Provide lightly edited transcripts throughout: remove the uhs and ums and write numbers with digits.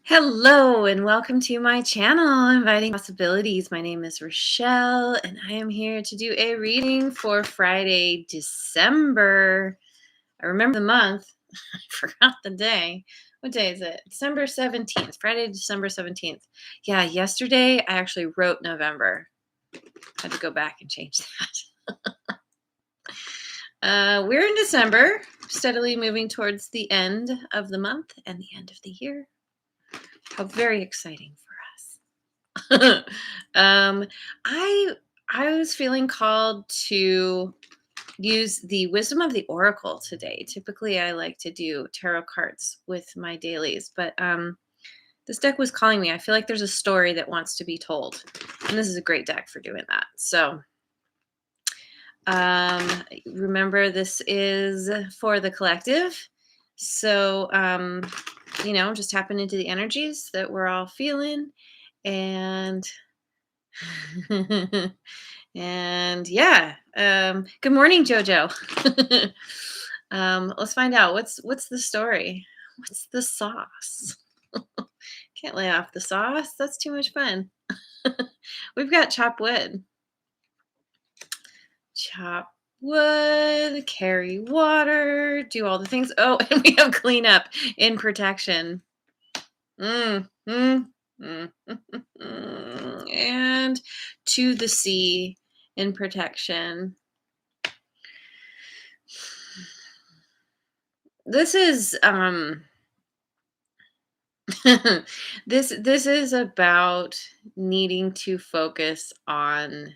Hello and welcome to my channel, Inviting Possibilities. My name is Rochelle and I am here to do a reading for Friday, December. I remember the month, I forgot the day. What day is it? December 17th, Friday, December 17th. Yeah, yesterday I actually wrote November. Had to go back and change that. We're in December, steadily moving towards the end of the month and the end of the year. How very exciting for us. um, I I was feeling called to use the wisdom of the oracle today. Typically, I like to do tarot cards with my dailies, but this deck was calling me. I feel like there's a story that wants to be told, and this is a great deck for doing that. So, remember, this is for the collective. So, just tapping into the energies that we're all feeling and and yeah, good morning, Jojo. Let's find out what's the story. What's the sauce? Can't lay off the sauce. That's too much fun. We've got chop wood. Chop wood, carry water, do all the things. Oh, and we have cleanup in protection. Mm, mm, mm, and to the sea in protection. This is this is about needing to focus on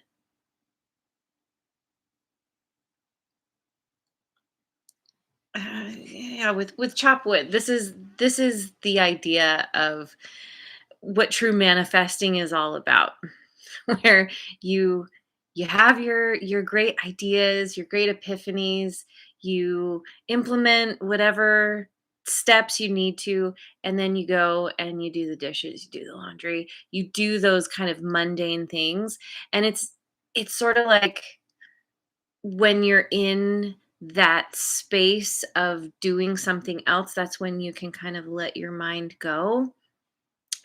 yeah, with chop wood. This is the idea of what true manifesting is all about. Where you you have your great ideas, your great epiphanies, you implement whatever steps you need to, and then you go and you do the dishes, you do the laundry, you do those kind of mundane things. And it's sort of like when you're in that space of doing something else, that's when you can kind of let your mind go.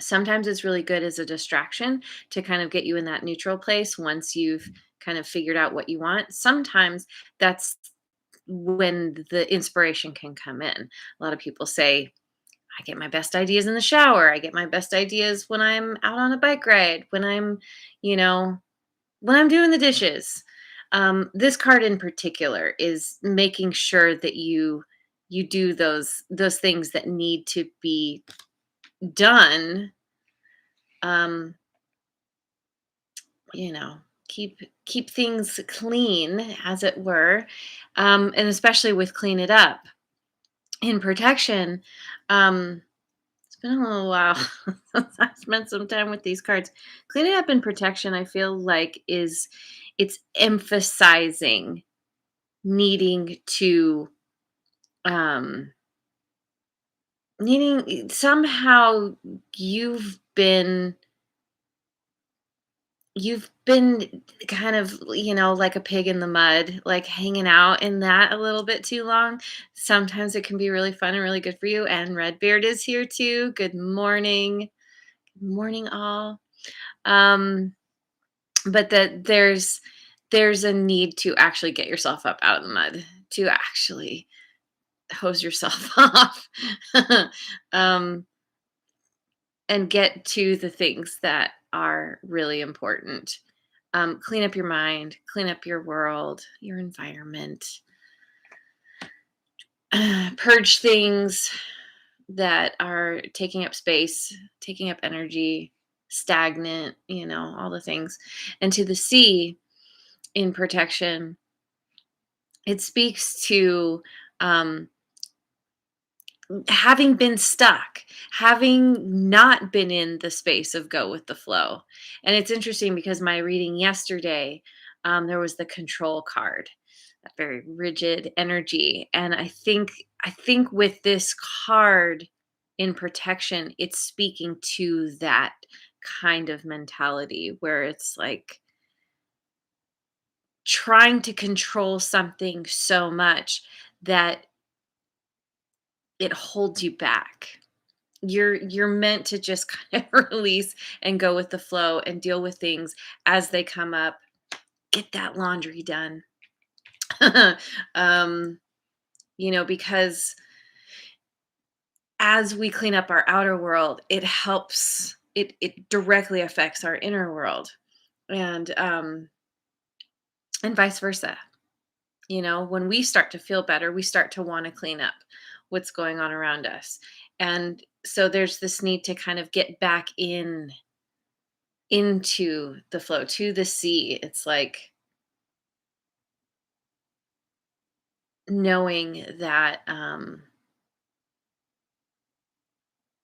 Sometimes it's really good as a distraction to kind of get you in that neutral place once you've kind of figured out what you want. Sometimes that's when the inspiration can come in. A lot of people say, I get my best ideas in the shower. I get my best ideas when I'm out on a bike ride, you know, when I'm doing the dishes. This card in particular is making sure that you do those things that need to be done. Um, you know, keep things clean, as it were, and especially with clean it up in protection. Um, it's been a little while since I spent some time with these cards. Cleaning up in protection, I feel like it's emphasizing needing to um needing somehow you've been You've been kind of, like a pig in the mud, like, hanging out in that a little bit too long. Sometimes it can be really fun and really good for you, and Redbeard is here too. Good morning. Good morning, all. Um, but that there's a need to actually get yourself up out of the mud, to actually hose yourself off, um, and get to the things that are really important. Clean up your mind, clean up your world, your environment, purge things that are taking up space, taking up energy, stagnant, all the things. And to the sea in protection, it speaks to um, having been stuck, having not been in the space of go with the flow. And it's interesting because my reading yesterday, there was the control card, that very rigid energy. And I think with this card in protection, it's speaking to that kind of mentality where it's like trying to control something so much that it holds you back. You're meant to just kind of release and go with the flow and deal with things as they come up. Get that laundry done. um, because as we clean up our outer world, it directly affects our inner world. And vice versa. When we start to feel better, we start to want to clean up what's going on around us. And so there's this need to kind of get back into the flow, to the sea. It's like knowing that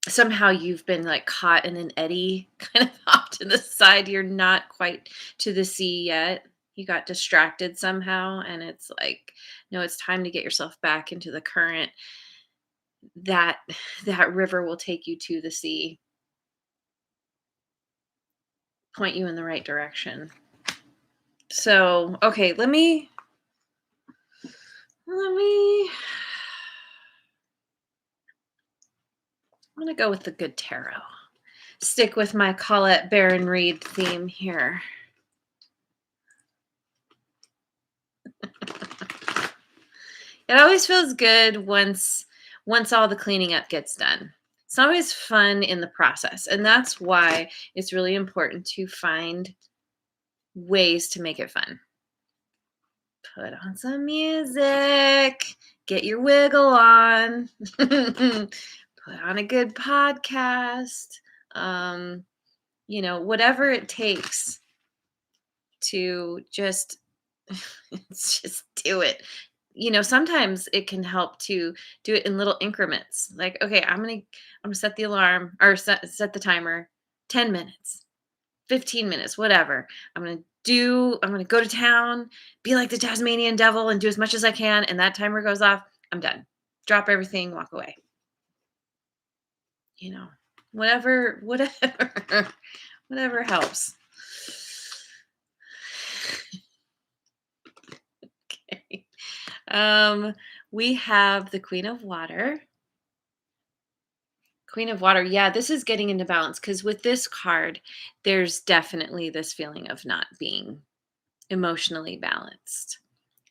somehow you've been like caught in an eddy, kind of off to the side. You're not quite to the sea yet. You got distracted somehow, and it's like, no, it's time to get yourself back into the current. That that river will take you to the sea, point you in the right direction. So, okay, let me I'm gonna go with the good tarot. Stick with my Colette Baron Reed theme here. It always feels good once all the cleaning up gets done. It's always fun in the process, and that's why it's really important to find ways to make it fun. Put on some music, get your wiggle on, put on a good podcast, whatever it takes to just do it. Sometimes it can help to do it in little increments. Like, okay, I'm gonna set the alarm or set the timer 10 minutes, 15 minutes, whatever. I'm gonna go to town, be like the Tasmanian devil and do as much as I can. And that timer goes off. I'm done. Drop everything, walk away. You know, whatever, whatever helps. Okay. We have the Queen of Water. Queen of Water. Yeah, this is getting into balance because with this card, there's definitely this feeling of not being emotionally balanced.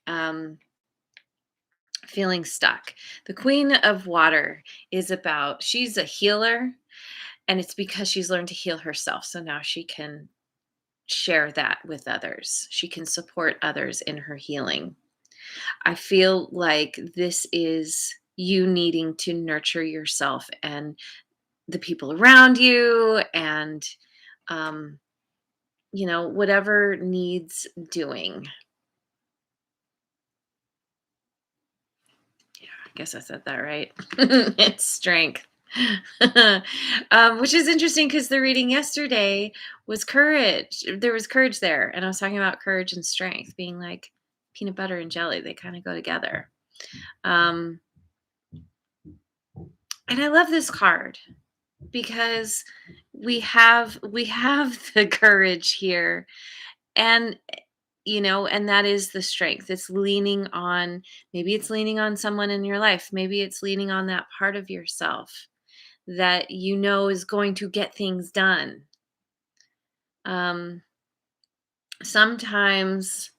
Um, Feeling stuck. The Queen of Water she's a healer, and it's because she's learned to heal herself. So now she can share that with others. She can support others in her healing. I feel like this is you needing to nurture yourself and the people around you, and um, whatever needs doing. Yeah, I guess I said that right. It's strength. Which is interesting because the reading yesterday was courage. There was courage there. And I was talking about courage and strength being like peanut butter and jelly. They kind of go together. Um, and I love this card because we have the courage here, and and that is the strength. It's leaning on someone in your life, maybe it's leaning on that part of yourself that is going to get things done. Um sometimes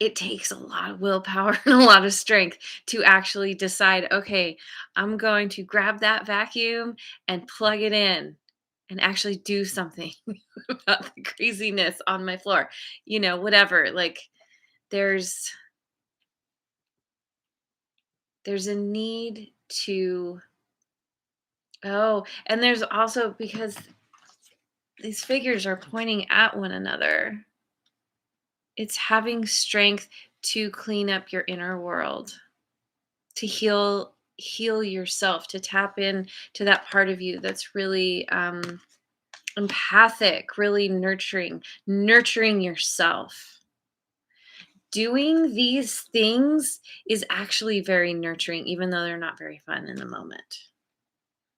it takes a lot of willpower and a lot of strength to actually decide, okay, I'm going to grab that vacuum and plug it in and actually do something about the craziness on my floor. Whatever. Like, there's there's a need to and there's also, because these figures are pointing at one another, it's having strength to clean up your inner world, to heal yourself, to tap in to that part of you that's really empathic, really nurturing yourself. Doing these things is actually very nurturing, even though they're not very fun in the moment.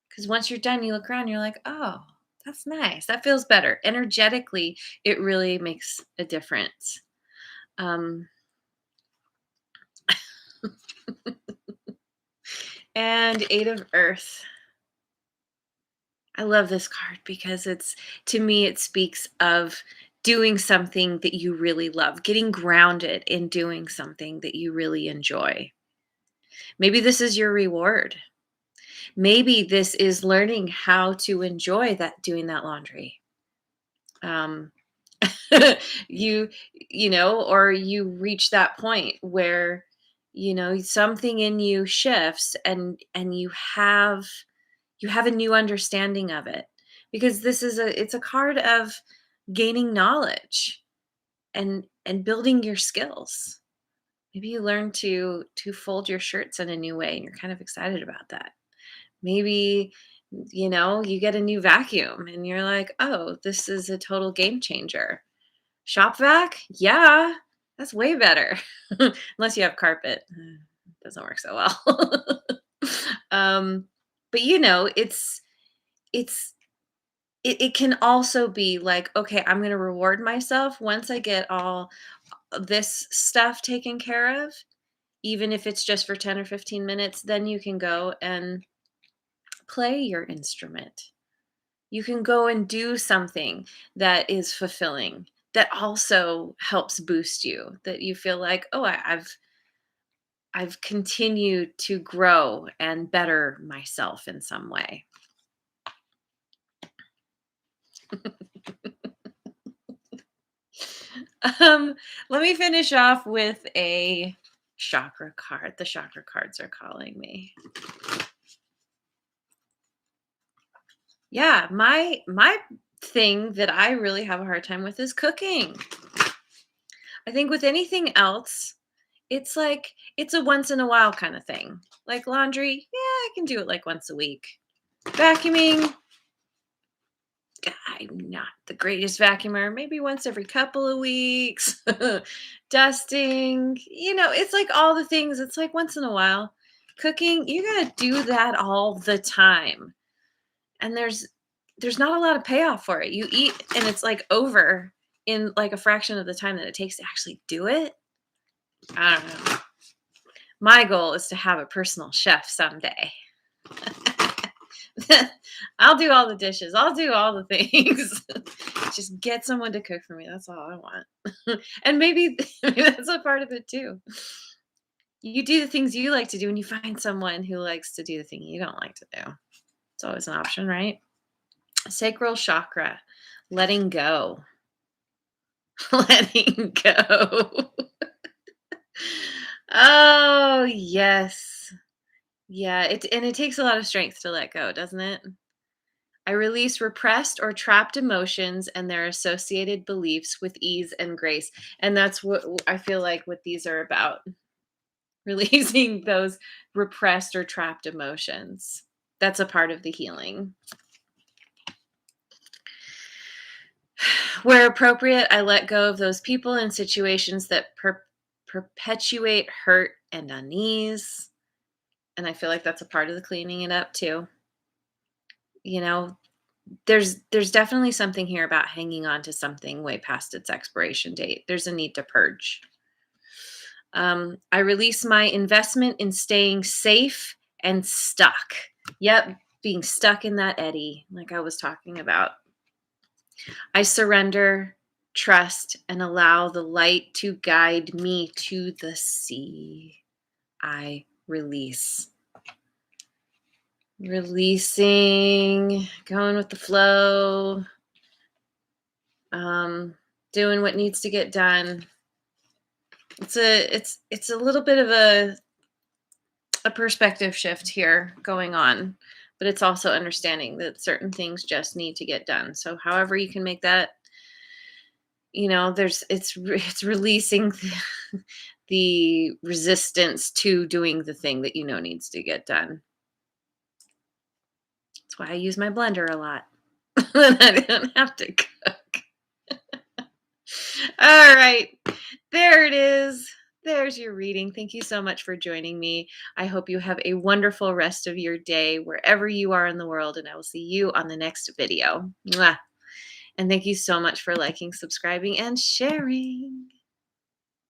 Because once you're done, you look around, you're like, oh, that's nice. That feels better. Energetically, it really makes a difference. Um, and Eight of Earth. I love this card because to me, it speaks of doing something that you really love, getting grounded in doing something that you really enjoy. Maybe this is your reward. Maybe this is learning how to enjoy that doing that laundry. Um, you or you reach that point where something in you shifts, and you have a new understanding of it, because it's a card of gaining knowledge and building your skills. Maybe you learn to fold your shirts in a new way and you're kind of excited about that. Maybe you get a new vacuum and you're like, oh, this is a total game changer. Shop vac? Yeah, that's way better. Unless you have carpet. Doesn't work so well. um, but it's it can also be like, okay, I'm gonna reward myself once I get all this stuff taken care of, even if it's just for 10 or 15 minutes, then you can go and play your instrument. You can go and do something that is fulfilling, that also helps boost you, that you feel like, oh, I've continued to grow and better myself in some way. Um, Let me finish off with a chakra card. The chakra cards are calling me. Yeah, my thing that I really have a hard time with is cooking. I think with anything else, it's like it's a once in a while kind of thing. Like laundry, yeah, I can do it like once a week. Vacuuming, I'm not the greatest vacuumer, maybe once every couple of weeks. Dusting, it's like all the things, it's like once in a while. Cooking, you got to do that all the time. And there's not a lot of payoff for it. You eat and it's like over in like a fraction of the time that it takes to actually do it. I don't know. My goal is to have a personal chef someday. I'll do all the dishes. I'll do all the things. Just get someone to cook for me. That's all I want. And maybe that's a part of it too. You do the things you like to do, and you find someone who likes to do the thing you don't like to do. It's always an option, right? Sacral chakra, letting go. Letting go. Oh, yes. Yeah, it takes a lot of strength to let go, doesn't it? I release repressed or trapped emotions and their associated beliefs with ease and grace. And that's what I feel like what these are about. Releasing those repressed or trapped emotions. That's a part of the healing. Where appropriate, I let go of those people and situations that perpetuate hurt and unease. And I feel like that's a part of the cleaning it up too. You know, there's definitely something here about hanging on to something way past its expiration date. There's a need to purge. I release my investment in staying safe and stuck. Yep, being stuck in that eddy, like I was talking about. I surrender, trust, and allow the light to guide me to the sea. I release. Releasing, going with the flow, doing what needs to get done. It's a little bit of a perspective shift here going on, but it's also understanding that certain things just need to get done. So however you can make that, it's releasing the resistance to doing the thing that needs to get done. That's why I use my blender a lot. Then I don't have to cook. All right. There it is. There's your reading. Thank you so much for joining me. I hope you have a wonderful rest of your day wherever you are in the world, and I will see you on the next video. Mwah. And thank you so much for liking, subscribing, and sharing.